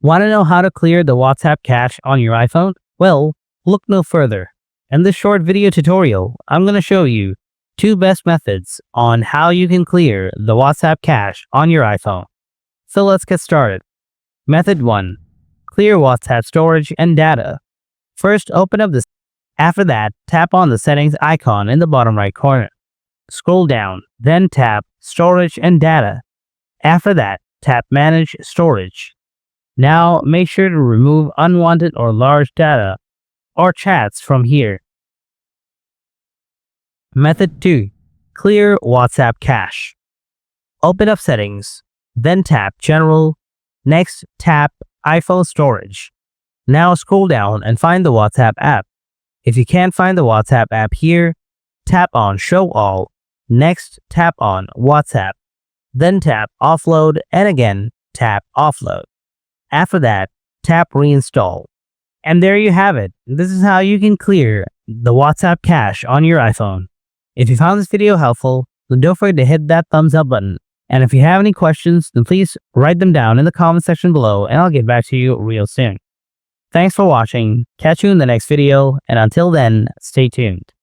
Want to know how to clear the WhatsApp cache on your iPhone? Well, look no further. In this short video tutorial, I'm going to show you two best methods on how you can clear the WhatsApp cache on your iPhone. So let's get started. Method 1. Clear WhatsApp storage and data. First, open up After that, tap on the settings icon in the bottom right corner. Scroll down, then tap Storage and Data. After that, tap Manage Storage. Now, make sure to remove unwanted or large data or chats from here. Method 2. Clear WhatsApp cache. Open up Settings, then tap General. Next, tap iPhone Storage. Now scroll down and find the WhatsApp app. If you can't find the WhatsApp app here, tap on Show All. Next, tap on WhatsApp. Then tap Offload and again tap Offload. After that, tap Reinstall. And there you have it. This is how you can clear the WhatsApp cache on your iPhone. If you found this video helpful, then don't forget to hit that thumbs up button. And if you have any questions, then please write them down in the comment section below and I'll get back to you real soon. Thanks for watching, catch you in the next video, and until then, stay tuned.